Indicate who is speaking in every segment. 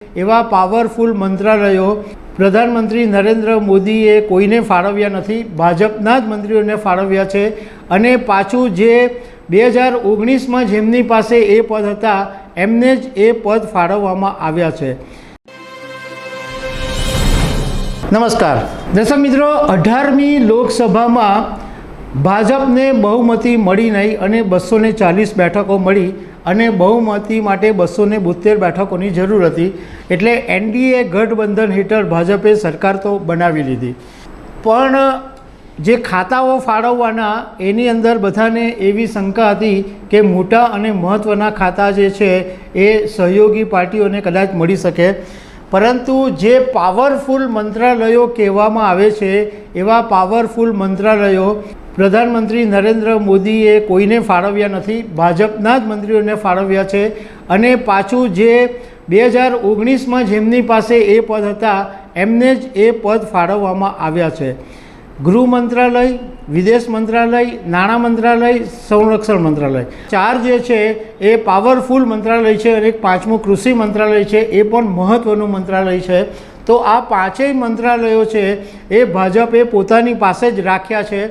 Speaker 1: એવા પાવરફુલ મંત્રાલયો પ્રધાનમંત્રી નરેન્દ્ર મોદીએ કોઈને ફાળવ્યા નથી, ભાજપના જ મંત્રીઓને ફાળવ્યા છે। અને પાછું જે 2019માં જેમની પાસે એ પદ હતા એમને જ એ પદ ફાળવવામાં આવ્યા છે। નમસ્કાર દર્શક મિત્રો, 18મી લોકસભામાં ભાજપને બહુમતી મળી નહીં અને 240 બેઠકો મળી અને બહુમતી માટે 272 બેઠકોની જરૂર હતી, એટલે એનડીએ ગઠબંધન હેઠળ ભાજપે સરકાર તો બનાવી લીધી, પણ જે ખાતાઓ ફાળવવાના એની અંદર બધાને એવી શંકા હતી કે મોટા અને મહત્ત્વના ખાતા જે છે એ સહયોગી પાર્ટીઓને કદાચ મળી શકે, પરંતુ જે પાવરફુલ મંત્રાલયો કહેવામાં આવે છે એવા પાવરફુલ મંત્રાલયો પ્રધાનમંત્રી નરેન્દ્ર મોદીએ કોઈને ફાળવ્યા નથી, ભાજપના જ મંત્રીઓને ફાળવ્યા છે। અને પાછું જે 2019માં જેમની પાસે એ પદ હતા એમને જ એ પદ ફાળવવામાં આવ્યા છે। ગૃહ મંત્રાલય, વિદેશ મંત્રાલય, નાણાં મંત્રાલય, સંરક્ષણ મંત્રાલય, ચાર જે છે એ પાવરફુલ મંત્રાલય છે અને એક પાંચમું કૃષિ મંત્રાલય છે, એ પણ મહત્ત્વનું મંત્રાલય છે। તો આ પાંચેય મંત્રાલયો છે એ ભાજપે પોતાની પાસે જ રાખ્યા છે।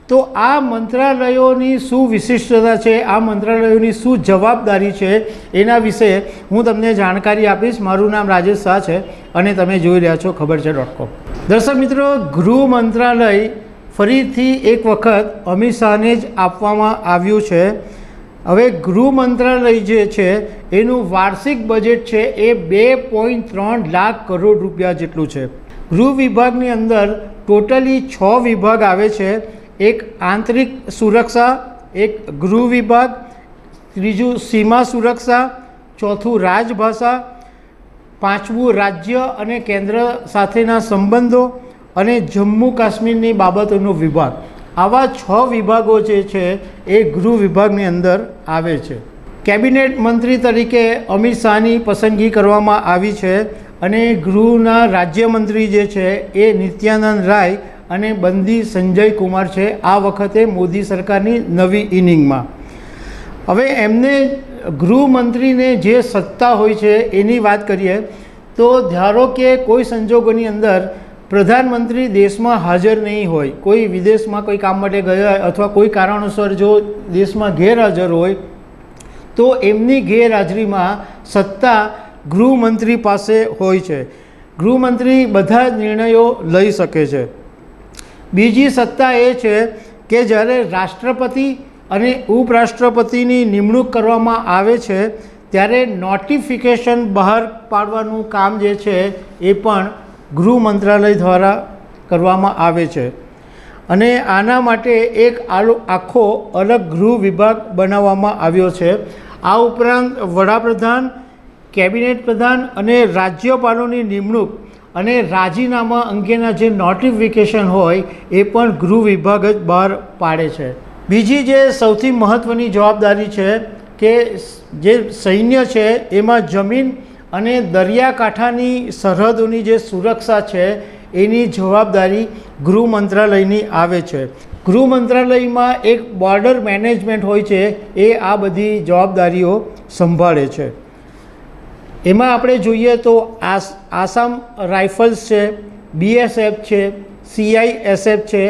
Speaker 1: તો આ મંત્રાલયોની શું વિશિષ્ટતા છે, આ મંત્રાલયોની શું જવાબદારી છે, એના વિશે હું તમને જાણકારી આપીશ। મારું નામ રાજેશ શાહ છે અને તમે જોઈ રહ્યા છો ખબર છે.com। દર્શક મિત્રો, ગૃહ મંત્રાલય ફરીથી એક વખત અમિત શાહને જ આપવામાં આવ્યું છે। હવે ગૃહ મંત્રાલય જે છે એનું વાર્ષિક બજેટ છે એ 2.3 લાખ કરોડ રૂપિયા જેટલું છે। ગૃહ વિભાગની અંદર ટોટલી 6 વિભાગ આવે છે, એક આંતરિક સુરક્ષા, એક ગૃહ વિભાગ, ત્રીજું સીમા સુરક્ષા, ચોથું રાજભાષા, પાંચમું રાજ્ય અને કેન્દ્ર સાથેના સંબંધો અને જમ્મુ કાશ્મીરની બાબતોનો વિભાગ। આવા 6 વિભાગો જે છે એ ગૃહ વિભાગની અંદર આવે છે। કેબિનેટ મંત્રી તરીકે અમિત શાહની પસંદગી કરવામાં આવી છે અને ગૃહના રાજ્યમંત્રી જે છે એ નિત્યાનંદ રાય અને બંદી સંજય કુમાર છે આ વખતે મોદી સરકારની નવી ઇનિંગમાં। હવે એમને ગૃહમંત્રીને જે સત્તા હોય છે એની વાત કરીએ તો ધારો કે કોઈ સંજોગોની અંદર પ્રધાનમંત્રી દેશમાં હાજર નહીં હોય, કોઈ વિદેશમાં કોઈ કામ માટે ગયા અથવા કોઈ કારણોસર જો દેશમાં ગેરહાજર હોય તો એમની ગેરહાજરીમાં સત્તા ગૃહમંત્રી પાસે હોય છે। ગૃહમંત્રી બધા જ નિર્ણયો લઈ શકે છે। બીજી સત્તા એ છે કે જ્યારે રાષ્ટ્રપતિ અને ઉપરાષ્ટ્રપતિની નિમણૂક કરવામાં આવે છે ત્યારે નોટિફિકેશન બહાર પાડવાનું કામ જે છે એ પણ ગૃહ મંત્રાલય દ્વારા કરવામાં આવે છે અને આના માટે એક આખો અલગ ગૃહ વિભાગ બનાવવામાં આવ્યો છે। આ ઉપરાંત વડાપ્રધાન, કેબિનેટ પ્રધાન અને રાજ્યપાલોની નિમણૂક અને રાજીનામા અંગેના જે નોટિફિકેશન હોય એ પણ ગૃહ વિભાગ જ બહાર પાડે છે। બીજી જે સૌથી મહત્ત્વની જવાબદારી છે કે જે સૈન્ય છે એમાં જમીન અને દરિયાકાંઠાની સરહદોની જે સુરક્ષા છે એની જવાબદારી ગૃહ મંત્રાલયની આવે છે। ગૃહ મંત્રાલયમાં એક બોર્ડર મેનેજમેન્ટ હોય છે, એ આ બધી જવાબદારીઓ સંભાળે છે। એમાં આપણે જોઈએ તો આસામ રાઇફલ્સ છે, બીએસએફ છે, સીઆઈએસએફ છે,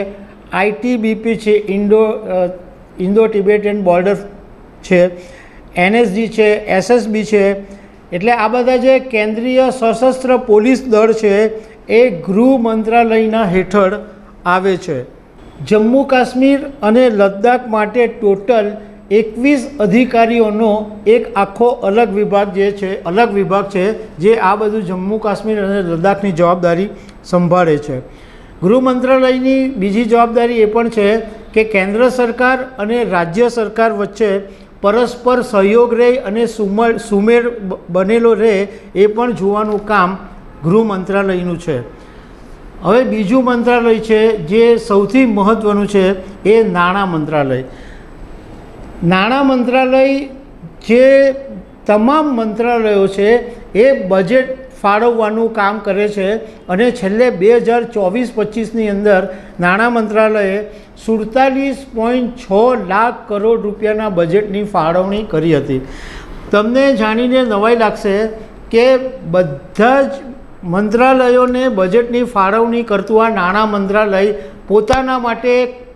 Speaker 1: આઈટીબીપી છે, ઇન્ડો ટિબેટિયન બોર્ડર છે, એનએસજી છે, એસએસબી છે, એટલે આ બધા જે કેન્દ્રીય સશસ્ત્ર પોલીસ દળ છે એ ગૃહ મંત્રાલયના હેઠળ આવે છે। જમ્મુ કાશ્મીર અને લદ્દાખ માટે ટોટલ 21 અધિકારીઓનો એક આખો અલગ વિભાગ છે જે આ બધું જમ્મુ કાશ્મીર અને લદ્દાખની જવાબદારી સંભાળે છે। ગૃહ મંત્રાલયની બીજી જવાબદારી એ પણ છે કે કેન્દ્ર સરકાર અને રાજ્ય સરકાર વચ્ચે પરસ્પર સહયોગ રહે અને સુમેળ બનેલો રહે એ પણ જોવાનું કામ ગૃહ મંત્રાલયનું છે। હવે બીજું મંત્રાલય છે જે સૌથી મહત્ત્વનું છે એ નાણાં મંત્રાલય। નાણાં મંત્રાલય જે તમામ મંત્રાલયો છે એ બજેટ ફાળવવાનું કામ કરે છે અને છેલ્લે 2024-25ની અંદર નાણાં મંત્રાલયે 47.6 લાખ કરોડ રૂપિયાના બજેટની ફાળવણી કરી હતી। તમને જાણીને નવાઈ લાગશે કે બધા જ મંત્રાલયોને બજેટની ફાળવણી કરતું આ નાણાં મંત્રાલય પોતાના માટે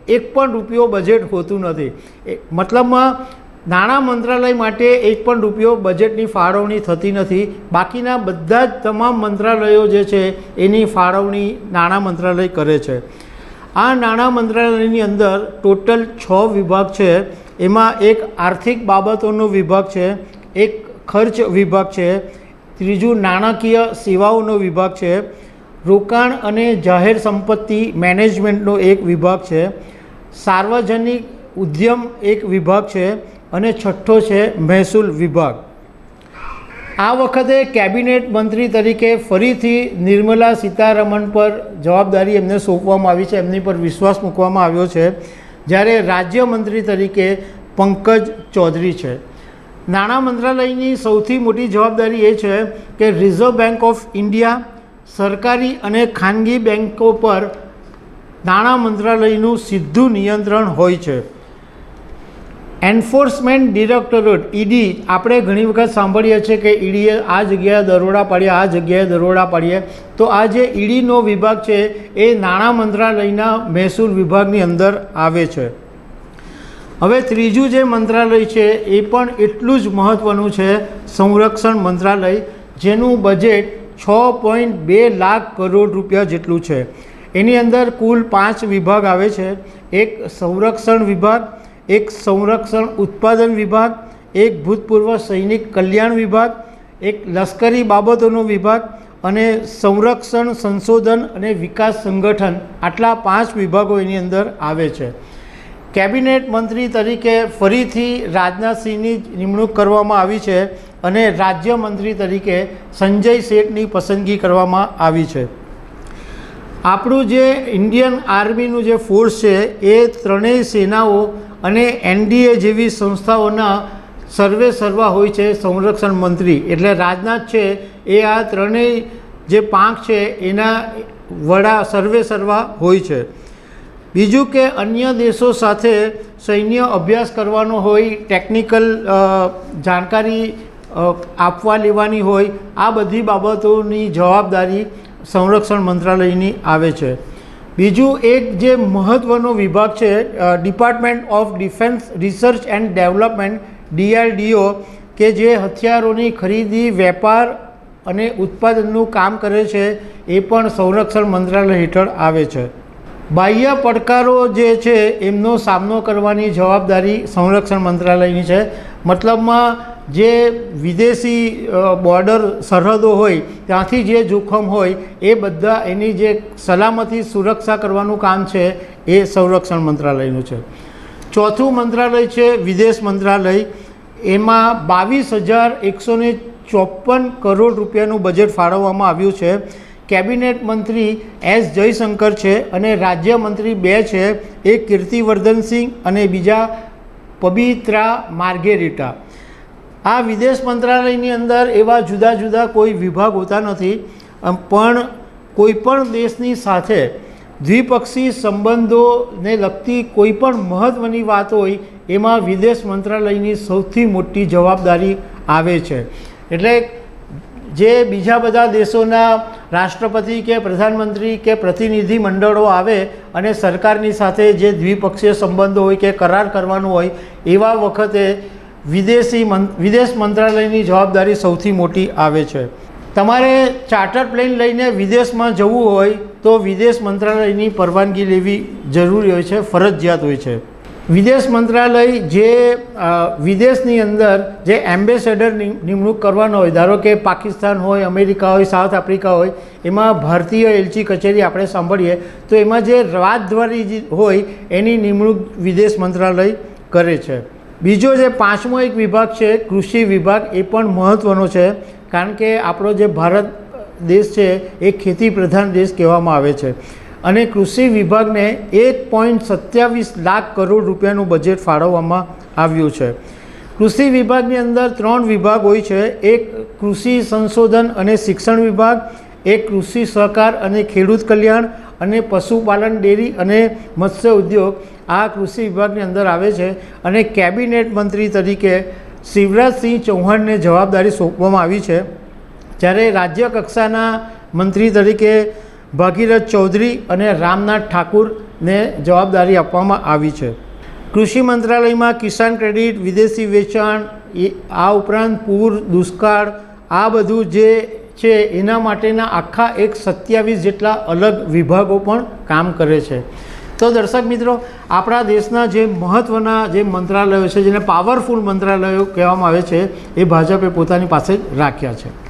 Speaker 1: એક પણ રૂપિયો બજેટ હોતું નથી. મતલબમાં નાણાં મંત્રાલય માટે એક પણ રૂપિયો બજેટની ફાળવણી થતી નથી. બાકીના બધા જ તમામ મંત્રાલયો જે છે એની ફાળવણી નાણાં મંત્રાલય કરે છે. આ નાણાં મંત્રાલયની અંદર ટોટલ 6 વિભાગ છે. એમાં એક આર્થિક બાબતોનો વિભાગ છે, એક ખર્ચ વિભાગ છે, ત્રીજું નાણાકીય સેવાઓનો વિભાગ છે, રોકાણ અને જાહેર સંપત્તિ મેનેજમેન્ટનો એક વિભાગ છે, સાર્વજનિક ઉદ્યમ એક વિભાગ છે અને છઠ્ઠો છે મહેસૂલ વિભાગ. આ વખતે કેબિનેટ મંત્રી તરીકે ફરીથી નિર્મલા સીતારમણ પર જવાબદારી એમને સોંપવામાં આવી છે, એમની પર વિશ્વાસ મૂકવામાં આવ્યો છે, જ્યારે રાજ્યમંત્રી તરીકે પંકજ ચૌધરી છે. નાણાં મંત્રાલયની સૌથી મોટી જવાબદારી એ છે કે રિઝર્વ બેંક ઓફ ઇન્ડિયા, સરકારી અને ખાનગી બેન્કો પર નાણાં મંત્રાલયનું સીધું નિયંત્રણ હોય છે. એન્ફોર્સમેન્ટ ડિરેક્ટોરેટ ઈડી, આપણે ઘણી વખત સાંભળીએ છીએ કે ઈડીએ આ જગ્યાએ દરોડા પાડ્યા, આ જગ્યાએ દરોડા પાડ્યા. તો આ જે ઈડીનો વિભાગ છે એ નાણાં મંત્રાલયના મહેસૂલ વિભાગની અંદર આવે છે. હવે ત્રીજું જે મંત્રાલય છે એ પણ એટલું જ મહત્ત્વનું છે, સંરક્ષણ મંત્રાલય, જેનું બજેટ 6.2 લાખ કરોડ રૂપિયા જેટલું છે. એની અંદર કુલ 5 વિભાગ આવે છે. એક સંરક્ષણ વિભાગ, એક સંરક્ષણ ઉત્પાદન વિભાગ, એક ભૂતપૂર્વ સૈનિક કલ્યાણ વિભાગ, એક લશ્કરી બાબતોનો વિભાગ અને સંરક્ષણ સંશોધન અને વિકાસ સંગઠન. આટલા 5 વિભાગો એની અંદર આવે છે. કેબિનેટ મંત્રી તરીકે ફરીથી રાજનાથસિંહની નિમણૂક કરવામાં આવી છે અને રાજ્યમંત્રી તરીકે સંજય શેઠની પસંદગી કરવામાં આવી છે. આપણું જે ઇન્ડિયન આર્મીનું જે ફોર્સ છે એ ત્રણેય સેનાઓ અને એનડીએ જેવી સંસ્થાઓના સર્વે સર્વા હોય છે સંરક્ષણ મંત્રી. એટલે રાજનાથ છે એ આ ત્રણેય જે પાંખ છે એના વડા સર્વે સર્વા હોય છે. બીજું કે અન્ય દેશો સાથે સૈન્ય અભ્યાસ કરવાનો હોય, ટેકનિકલ જાણકારી આપવા લેવાની હોય, આ બધી બાબતોની જવાબદારી સંરક્ષણ મંત્રાલયની આવે છે. બીજું એક જે મહત્ત્વનો વિભાગ છે department of defence research and development DRDO, કે જે હથિયારોની ખરીદી, વેપાર અને ઉત્પાદનનું કામ કરે છે, એ પણ સંરક્ષણ મંત્રાલય હેઠળ આવે છે. બાહ્ય પડકારો જે છે એમનો સામનો કરવાની જવાબદારી સંરક્ષણ મંત્રાલયની છે. મતલબમાં જે વિદેશી બોર્ડર સરહદો હોય ત્યાંથી જે જોખમ હોય એ બધા એની જે સલામતી સુરક્ષા કરવાનું કામ છે એ સંરક્ષણ મંત્રાલયનું છે. ચોથું મંત્રાલય છે વિદેશ મંત્રાલય. એમાં 22,154 કરોડ રૂપિયાનું બજેટ ફાળવવામાં આવ્યું છે. કેબિનેટ મંત્રી એસ જયશંકર છે અને રાજ્યમંત્રી 2 છે, એક કીર્તિવર્ધનસિંહ અને બીજા પબિત્રા માર્ગેરિટા. આ વિદેશ મંત્રાલયની અંદર એવા જુદા જુદા કોઈ વિભાગ હોતા નથી, પણ કોઈપણ દેશની સાથે દ્વિપક્ષી સંબંધોને લગતી કોઈપણ મહત્ત્વની વાત હોય એમાં વિદેશ મંત્રાલયની સૌથી મોટી જવાબદારી આવે છે. એટલે જે બીજા બધા દેશોના રાષ્ટ્રપતિ કે પ્રધાનમંત્રી કે પ્રતિનિધિ મંડળો આવે અને સરકારની સાથે જે દ્વિપક્ષીય સંબંધો હોય કે કરાર કરવાનું હોય એવા વખતે વિદેશ મંત્રાલયની જવાબદારી સૌથી મોટી આવે છે. તમારે ચાર્ટર પ્લેન લઈને વિદેશમાં જવું હોય તો વિદેશ મંત્રાલયની પરવાનગી લેવી જરૂરી હોય છે, ફરજિયાત હોય છે. વિદેશ મંત્રાલય જે વિદેશની અંદર જે એમ્બેસેડર નિમણૂક કરવાનો હોય, ધારો કે પાકિસ્તાન હોય, અમેરિકા હોય, સાઉથ આફ્રિકા હોય, એમાં ભારતીય એલચી કચેરી આપણે સાંભળીએ તો એમાં જે રાજદ્વારી હોય એની નિમણૂક વિદેશ મંત્રાલય કરે છે. બીજો જે 5મો એક વિભાગ છે કૃષિ વિભાગ, એ પણ મહત્ત્વનો છે, કારણ કે આપણો જે ભારત દેશ છે એ ખેતી પ્રધાન દેશ કહેવામાં આવે છે અને કૃષિ વિભાગને 1.27 લાખ કરોડ રૂપિયાનું બજેટ ફાળવવામાં આવ્યું છે. કૃષિ વિભાગની અંદર 3 વિભાગ હોય છે, એક કૃષિ સંશોધન અને શિક્ષણ વિભાગ, એક કૃષિ સહકાર અને ખેડૂત કલ્યાણ અને પશુપાલન, ડેરી અને મત્સ્ય ઉદ્યોગ. આ કૃષિ વિભાગની અંદર આવે છે અને કેબિનેટ મંત્રી તરીકે શિવરાજસિંહ ચૌહાણને જવાબદારી સોંપવામાં આવી છે જ્યારે રાજ્ય કક્ષાના મંત્રી તરીકે ભાગીરથ ચૌધરી અને રામનાથ ઠાકુરને જવાબદારી આપવામાં આવી છે. કૃષિ મંત્રાલયમાં કિસાન ક્રેડિટ, વિદેશી વેચાણ, આ ઉપરાંત પૂર, દુષ્કાળ, આ બધું જે છે એના માટેના આખા 27 જેટલા અલગ વિભાગો પણ કામ કરે છે. તો દર્શક મિત્રો, આપણા દેશના જે મહત્ત્વના જે મંત્રાલયો છે, જેને પાવરફુલ મંત્રાલયો કહેવામાં આવે છે, એ ભાજપે પોતાની પાસે જ રાખ્યા છે.